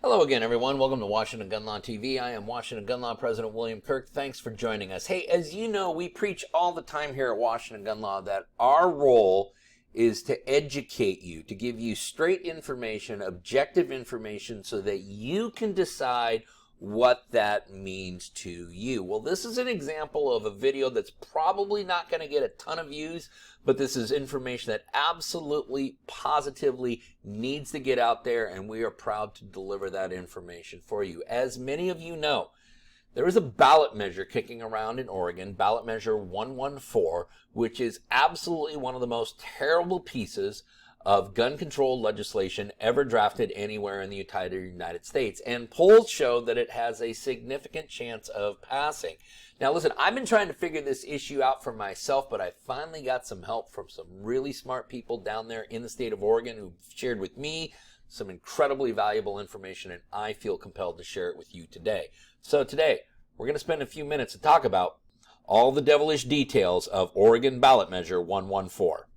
Hello again, everyone. Welcome to Washington Gun Law TV. I am Washington Gun Law President William Kirk. Thanks for joining us. Hey, as you know, we preach all the time here at Washington Gun Law that our role is to educate you, to give you straight information, objective information, so that you can decide what that means to you. Well, this is an example of a video that's probably not going to get a ton of views, but this is information that absolutely, positively needs to get out there, and we are proud to deliver that information for you. As many of you know, there is a ballot measure kicking around in Oregon, Ballot Measure 114, which is absolutely one of the most terrible pieces of gun control legislation ever drafted anywhere in the entire United States. And polls show that it has a significant chance of passing. Now listen, I've been trying to figure this issue out for myself, but I finally got some help from some really smart people down there in the state of Oregon who shared with me some incredibly valuable information, and I feel compelled to share it with you today. So today, we're going to spend a few minutes to talk about all the devilish details of Oregon Ballot Measure 114.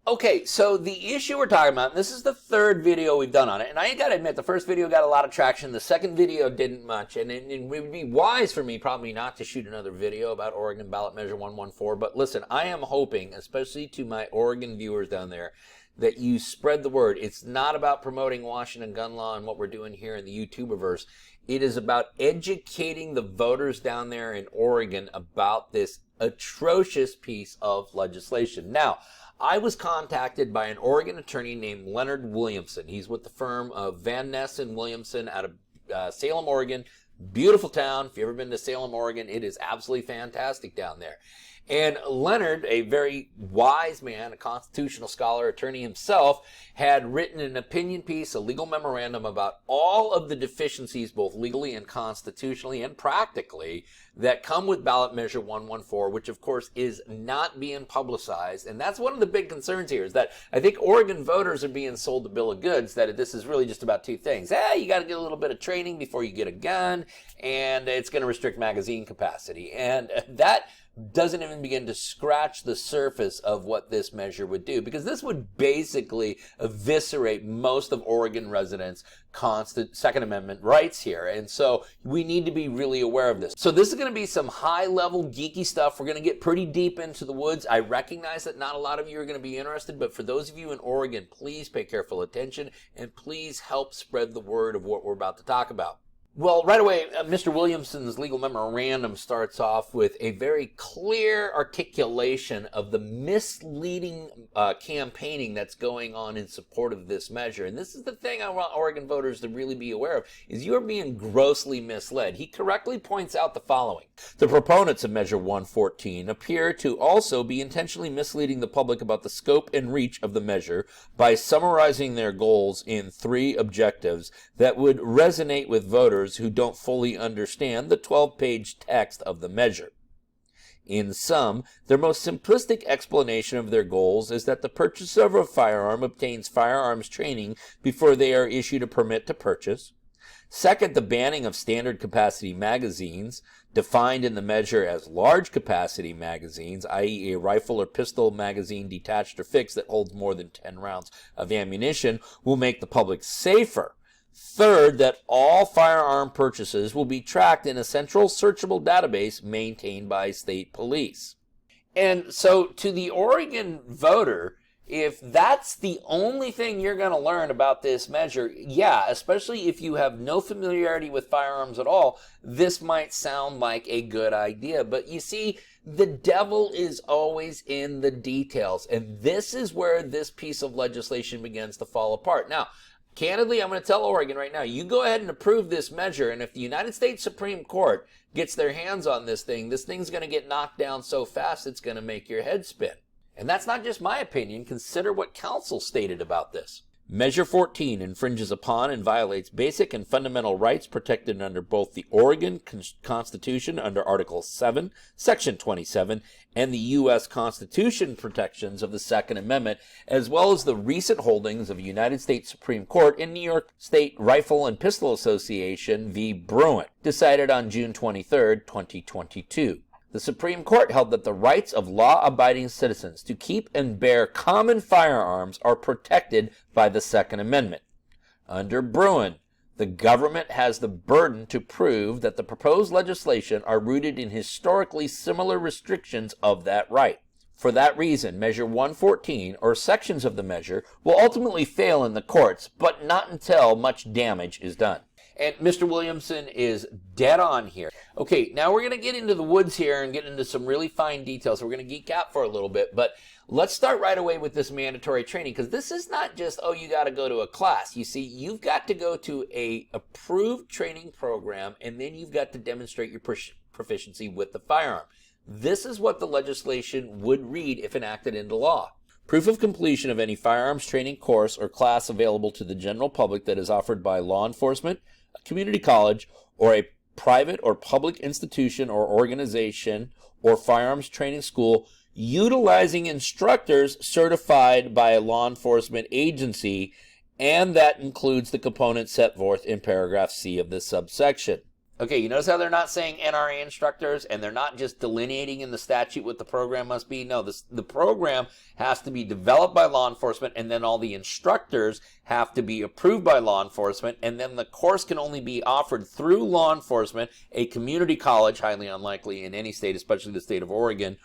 Okay, so the issue we're talking about, and this is the third video we've done on it, and I gotta admit, the first video got a lot of traction, the second video didn't much, and it would be wise for me probably not to shoot another video about Oregon Ballot Measure 114, but listen, I am hoping, especially to my Oregon viewers down there, that you spread the word. It's not about promoting Washington Gun Law and what we're doing here in the YouTuberverse. It is about educating the voters down there in Oregon about this atrocious piece of legislation. Now, I was contacted by an Oregon attorney named Leonard Williamson. He's with the firm of Van Ness and Williamson out of Salem, Oregon. Beautiful town. If you've ever been to Salem, Oregon, it is absolutely fantastic down there. And Leonard, a very wise man, a constitutional scholar, attorney himself, had written an opinion piece, a legal memorandum about all of the deficiencies, both legally and constitutionally and practically, that come with Ballot Measure 114, which of course is not being publicized. And that's one of the big concerns here, is that I think Oregon voters are being sold the bill of goods, that this is really just about two things. You got to get a little bit of training before you get a gun, and it's going to restrict magazine capacity. And that doesn't even begin to scratch the surface of what this measure would do, because this would basically eviscerate most of Oregon residents' Second Amendment rights here. And so we need to be really aware of this. So this is going to be some high-level geeky stuff. We're going to get pretty deep into the woods. I recognize that not a lot of you are going to be interested, but for those of you in Oregon, please pay careful attention and please help spread the word of what we're about to talk about. Well, right away, Mr. Williamson's legal memorandum starts off with a very clear articulation of the misleading campaigning that's going on in support of this measure. And this is the thing I want Oregon voters to really be aware of, is you're being grossly misled. He correctly points out the following. The proponents of Measure 114 appear to also be intentionally misleading the public about the scope and reach of the measure by summarizing their goals in 3 objectives that would resonate with voters who don't fully understand the 12-page text of the measure. In sum, their most simplistic explanation of their goals is that the purchaser of a firearm obtains firearms training before they are issued a permit to purchase. Second, the banning of standard capacity magazines, defined in the measure as large capacity magazines, i.e. a rifle or pistol magazine detached or fixed that holds more than 10 rounds of ammunition, will make the public safer. Third, that all firearm purchases will be tracked in a central searchable database maintained by state police. And so to the Oregon voter, if that's the only thing you're going to learn about this measure, yeah, especially if you have no familiarity with firearms at all, this might sound like a good idea. But you see, the devil is always in the details. And this is where this piece of legislation begins to fall apart. Now, candidly, I'm going to tell Oregon right now, you go ahead and approve this measure, and if the United States Supreme Court gets their hands on this thing's going to get knocked down so fast it's going to make your head spin. And that's not just my opinion. Consider what counsel stated about this. Measure 14 infringes upon and violates basic and fundamental rights protected under both the Oregon Constitution under Article 7, Section 27, and the U.S. Constitution protections of the Second Amendment, as well as the recent holdings of the United States Supreme Court in New York State Rifle and Pistol Association v. Bruin, decided on June 23, 2022. The Supreme Court held that the rights of law-abiding citizens to keep and bear common firearms are protected by the Second Amendment. Under Bruin, the government has the burden to prove that the proposed legislation are rooted in historically similar restrictions of that right. For that reason, Measure 114, or sections of the measure, will ultimately fail in the courts, but not until much damage is done. And Mr. Williamson is dead on here. Okay, now we're going to get into the woods here and get into some really fine details. We're going to geek out for a little bit, but let's start right away with this mandatory training, because this is not just, oh, you got to go to a class. You see, you've got to go to a approved training program, and then you've got to demonstrate your proficiency with the firearm. This is what the legislation would read if enacted into law. Proof of completion of any firearms training course or class available to the general public that is offered by law enforcement, a community college, or a private or public institution or organization or firearms training school utilizing instructors certified by a law enforcement agency, and that includes the components set forth in paragraph C of this subsection. Okay, you notice how they're not saying NRA instructors, and they're not just delineating in the statute what the program must be. No, the program has to be developed by law enforcement, and then all the instructors have to be approved by law enforcement, and then the course can only be offered through law enforcement, a community college, highly unlikely in any state, especially the state of Oregon,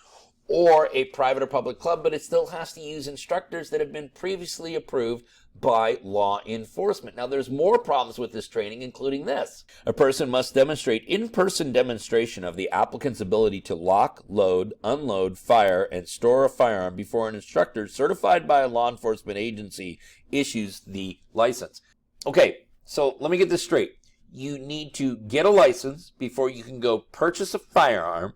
or a private or public club, but it still has to use instructors that have been previously approved by law enforcement. Now, there's more problems with this training, including this. A person must demonstrate in-person demonstration of the applicant's ability to lock, load, unload, fire, and store a firearm before an instructor certified by a law enforcement agency issues the license. Okay, so let me get this straight. You need to get a license before you can go purchase a firearm.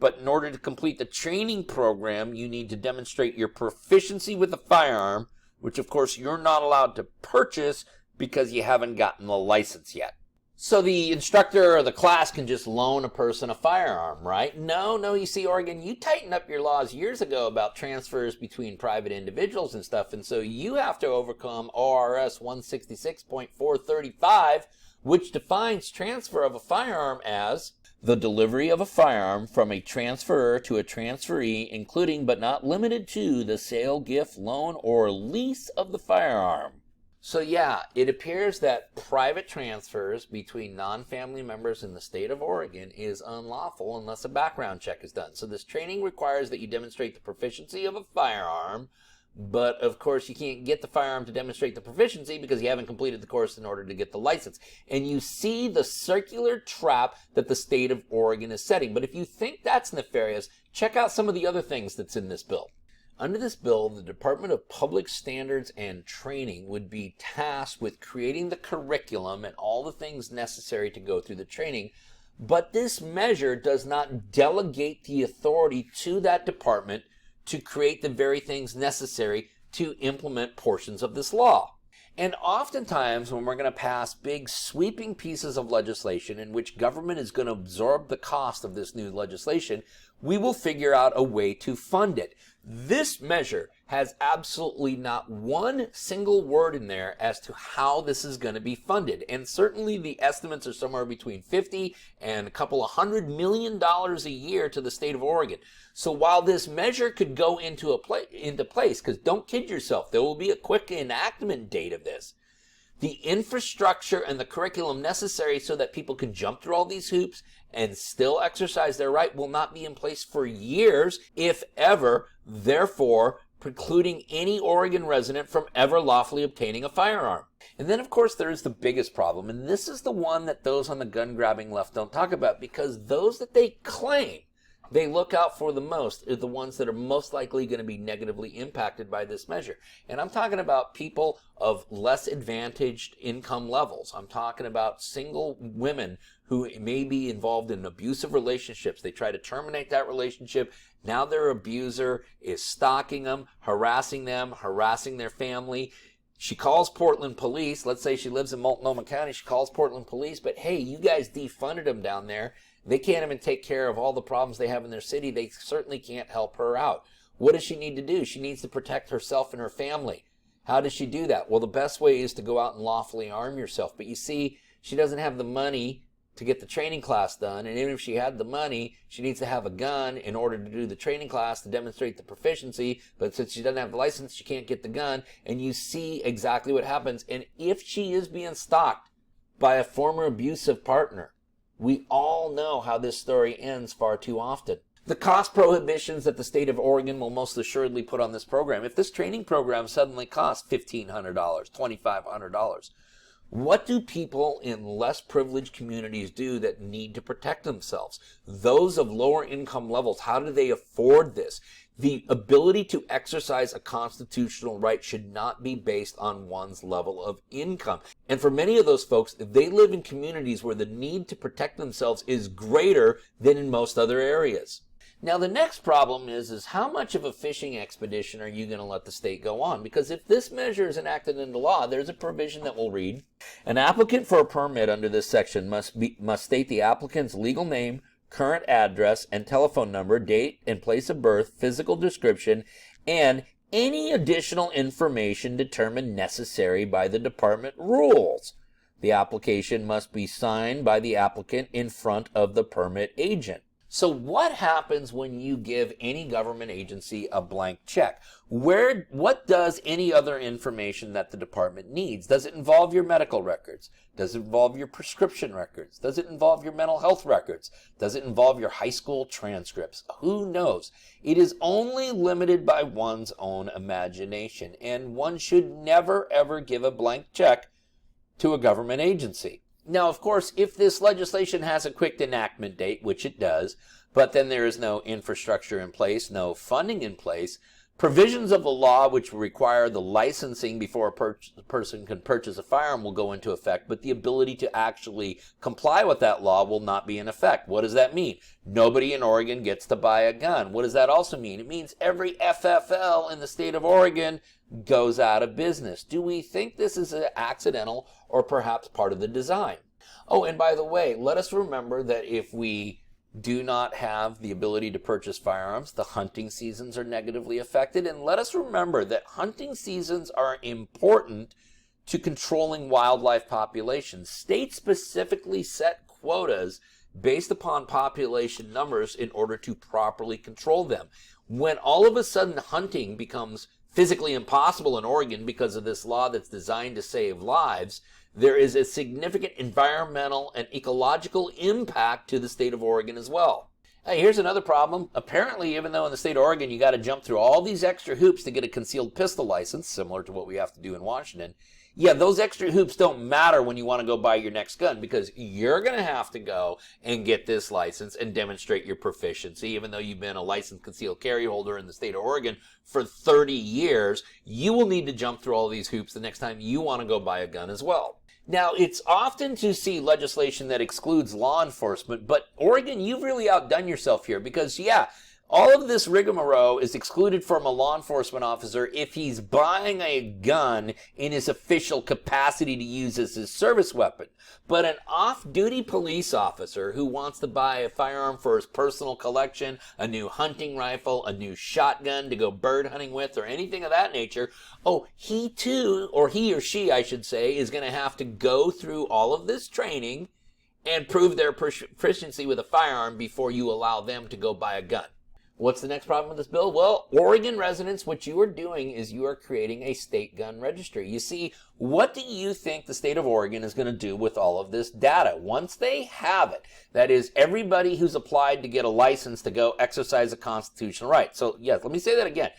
But in order to complete the training program, you need to demonstrate your proficiency with the firearm, which of course you're not allowed to purchase because you haven't gotten the license yet. So the instructor or the class can just loan a person a firearm, right? No, you see, Oregon, you tightened up your laws years ago about transfers between private individuals and stuff, and so you have to overcome ORS 166.435, which defines transfer of a firearm as the delivery of a firearm from a transferor to a transferee, including but not limited to the sale, gift, loan, or lease of the firearm. So yeah, it appears that private transfers between non-family members in the state of Oregon is unlawful unless a background check is done. So this training requires that you demonstrate the proficiency of a firearm, but of course you can't get the firearm to demonstrate the proficiency because you haven't completed the course in order to get the license. And you see the circular trap that the state of Oregon is setting. But if you think that's nefarious, check out some of the other things that's in this bill. Under this bill, the Department of Public Standards and Training would be tasked with creating the curriculum and all the things necessary to go through the training. But this measure does not delegate the authority to that department to create the very things necessary to implement portions of this law. And oftentimes when we're going to pass big sweeping pieces of legislation in which government is going to absorb the cost of this new legislation, we will figure out a way to fund it. This measure has absolutely not one single word in there as to how this is going to be funded. And certainly the estimates are somewhere between $50 and a couple of $100 million a year to the state of Oregon. So while this measure could go into place, because don't kid yourself, there will be a quick enactment date of this, the infrastructure and the curriculum necessary so that people can jump through all these hoops and still exercise their right will not be in place for years, if ever, therefore precluding any Oregon resident from ever lawfully obtaining a firearm. And then, of course, there is the biggest problem, and this is the one that those on the gun-grabbing left don't talk about, because those that they claim they look out for the most are the ones that are most likely going to be negatively impacted by this measure. And I'm talking about people of less advantaged income levels. I'm talking about single women who may be involved in abusive relationships. They try to terminate that relationship. Now their abuser is stalking them, harassing their family. She calls Portland police. Let's say she lives in Multnomah County. She calls Portland police, but hey, you guys defunded them down there. They can't even take care of all the problems they have in their city. They certainly can't help her out. What does she need to do? She needs to protect herself and her family. How does she do that? Well, the best way is to go out and lawfully arm yourself. But you see, she doesn't have the money to get the training class done, and even if she had the money, she needs to have a gun in order to do the training class to demonstrate the proficiency, but since she doesn't have the license, she can't get the gun, and you see exactly what happens. And if she is being stalked by a former abusive partner, we all know how this story ends far too often. The cost prohibitions that the state of Oregon will most assuredly put on this program, if this training program suddenly costs $1,500, $2,500, what do people in less privileged communities do that need to protect themselves? Those of lower income levels, how do they afford this? The ability to exercise a constitutional right should not be based on one's level of income. And for many of those folks, they live in communities where the need to protect themselves is greater than in most other areas. Now, the next problem is how much of a fishing expedition are you going to let the state go on? Because if this measure is enacted into law, there's a provision that will read, an applicant for a permit under this section must state the applicant's legal name, current address and telephone number, date and place of birth, physical description, and any additional information determined necessary by the department rules. The application must be signed by the applicant in front of the permit agent. So what happens when you give any government agency a blank check? What does any other information that the department needs? Does it involve your medical records? Does it involve your prescription records? Does it involve your mental health records? Does it involve your high school transcripts? Who knows? It is only limited by one's own imagination, and one should never ever give a blank check to a government agency. Now, of course, if this legislation has a quick enactment date, which it does, but then there is no infrastructure in place, no funding in place, provisions of the law which require the licensing before a person can purchase a firearm will go into effect, but the ability to actually comply with that law will not be in effect. What does that mean? Nobody in Oregon gets to buy a gun. What does that also mean? It means every FFL in the state of Oregon goes out of business. Do we think this is accidental or perhaps part of the design? Oh, and by the way, let us remember that if we do not have the ability to purchase firearms, the hunting seasons are negatively affected. And let us remember that hunting seasons are important to controlling wildlife populations. States specifically set quotas based upon population numbers in order to properly control them. When all of a sudden hunting becomes physically impossible in Oregon because of this law that's designed to save lives, there is a significant environmental and ecological impact to the state of Oregon as well. Hey, here's another problem. Apparently, even though in the state of Oregon you got to jump through all these extra hoops to get a concealed pistol license, similar to what we have to do in Washington, yeah, those extra hoops don't matter when you want to go buy your next gun, because you're going to have to go and get this license and demonstrate your proficiency. Even though you've been a licensed concealed carry holder in the state of Oregon for 30 years, you will need to jump through all these hoops the next time you want to go buy a gun as well. Now, it's often to see legislation that excludes law enforcement, but Oregon, you've really outdone yourself here, because, yeah, all of this rigmarole is excluded from a law enforcement officer if he's buying a gun in his official capacity to use as his service weapon. But an off-duty police officer who wants to buy a firearm for his personal collection, a new hunting rifle, a new shotgun to go bird hunting with, or anything of that nature, he too, or he or she, I should say, is going to have to go through all of this training and prove their proficiency with a firearm before you allow them to go buy a gun. What's the next problem with this bill? Well, Oregon residents, what you are doing is you are creating a state gun registry. You see, what do you think the state of Oregon is going to do with all of this data? Once they have it, that is, everybody who's applied to get a license to go exercise a constitutional right. So, yes, let me say that again.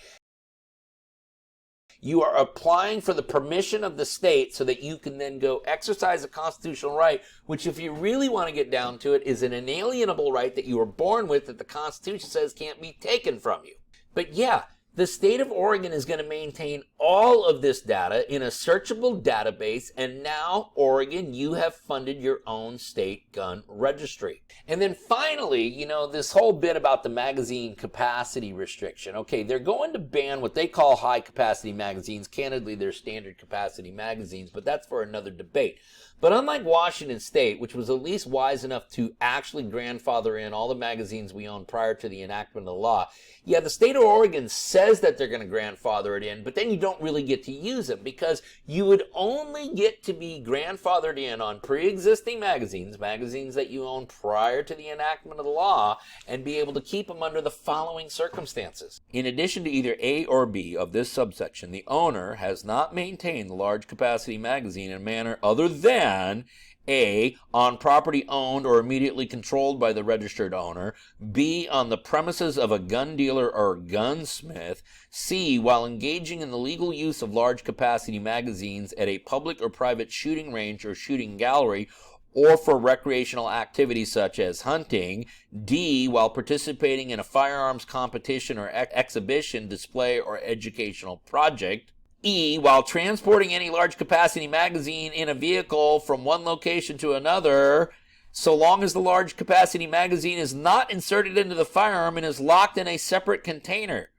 You are applying for the permission of the state so that you can then go exercise a constitutional right, which, if you really want to get down to it, is an inalienable right that you were born with that the Constitution says can't be taken from you. But yeah, the state of Oregon is going to maintain all of this data in a searchable database, and now, Oregon, you have funded your own state gun registry. And then finally, this whole bit about the magazine capacity restriction. Okay, they're going to ban what they call high-capacity magazines. Candidly, they're standard capacity magazines, but that's for another debate. But unlike Washington State, which was at least wise enough to actually grandfather in all the magazines we owned prior to the enactment of the law, yeah, the state of Oregon says says that they're going to grandfather it in, but then you don't really get to use them because you would only get to be grandfathered in on pre-existing magazines that you own prior to the enactment of the law, and be able to keep them under the following circumstances. In addition to either A or B of this subsection, the owner has not maintained the large capacity magazine in a manner other than A, on property owned or immediately controlled by the registered owner, B, on the premises of a gun dealer or gunsmith, C, while engaging in the legal use of large capacity magazines at a public or private shooting range or shooting gallery, or for recreational activities such as hunting, D, while participating in a firearms competition or exhibition, display, or educational project, E, while transporting any large capacity magazine in a vehicle from one location to another, so long as the large capacity magazine is not inserted into the firearm and is locked in a separate container.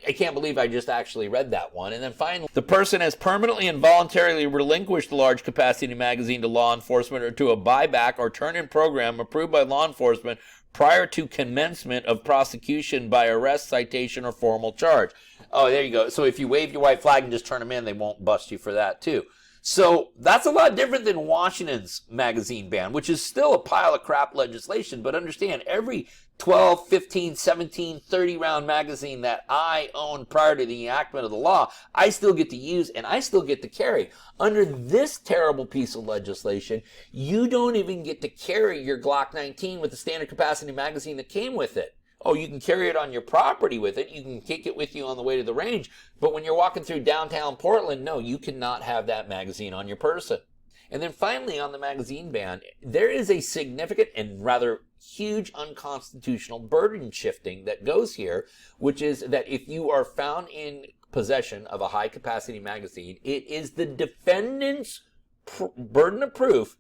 I can't believe I just actually read that one. And then finally, the person has permanently and voluntarily relinquished the large capacity magazine to law enforcement or to a buyback or turn-in program approved by law enforcement prior to commencement of prosecution by arrest, citation, or formal charge. Oh, there you go. So if you wave your white flag and just turn them in, they won't bust you for that too. So that's a lot different than Washington's magazine ban, which is still a pile of crap legislation. But understand, every 12, 15, 17, 30 round magazine that I owned prior to the enactment of the law, I still get to use and I still get to carry. Under this terrible piece of legislation, you don't even get to carry your Glock 19 with the standard capacity magazine that came with it. Oh, you can carry it on your property with it. You can kick it with you on the way to the range. But when you're walking through downtown Portland, no, you cannot have that magazine on your person. And then finally, on the magazine ban, there is a significant and rather huge unconstitutional burden shifting that goes here, which is that if you are found in possession of a high capacity magazine, it is the defendant's burden of proof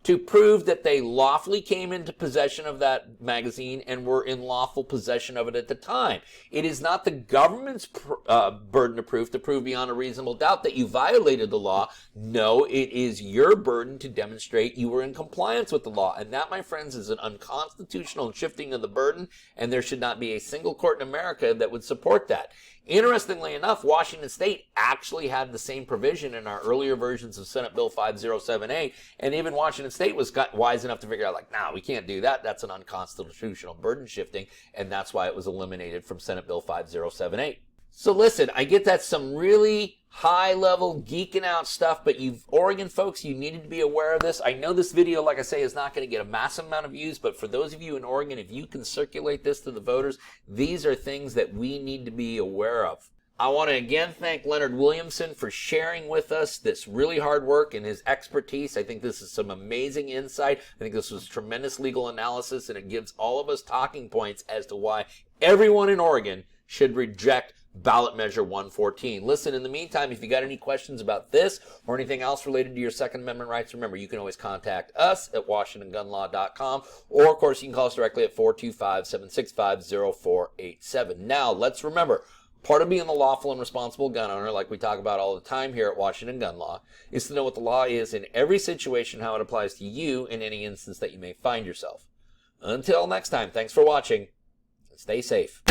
to prove that they lawfully came into possession of that magazine and were in lawful possession of it at the time. It is not the government's burden of proof to prove beyond a reasonable doubt that you violated the law. No, it is your burden to demonstrate you were in compliance with the law. And that, my friends, is an unconstitutional shifting of the burden, and there should not be a single court in America that would support that. Interestingly enough, Washington State actually had the same provision in our earlier versions of Senate Bill 507A, and even Washington State was wise enough to figure out, like, nah, we can't do that. That's an unconstitutional burden shifting, and that's why it was eliminated from Senate Bill 507A. So listen, I get that's some really high-level geeking out stuff, but you Oregon folks, you needed to be aware of this. I know this video, like I say, is not going to get a massive amount of views, but for those of you in Oregon, if you can circulate this to the voters, these are things that we need to be aware of. I want to again thank Leonard Williamson for sharing with us this really hard work and his expertise. I think this is some amazing insight. I think this was tremendous legal analysis, and it gives all of us talking points as to why everyone in Oregon should reject Ballot Measure 114. Listen, in the meantime, if you got any questions about this or anything else related to your Second Amendment rights, remember, you can always contact us at WashingtonGunLaw.com, or, of course, you can call us directly at 425-765-0487. Now, let's remember, part of being a lawful and responsible gun owner, like we talk about all the time here at Washington Gun Law, is to know what the law is in every situation, how it applies to you in any instance that you may find yourself. Until next time, thanks for watching. Stay safe.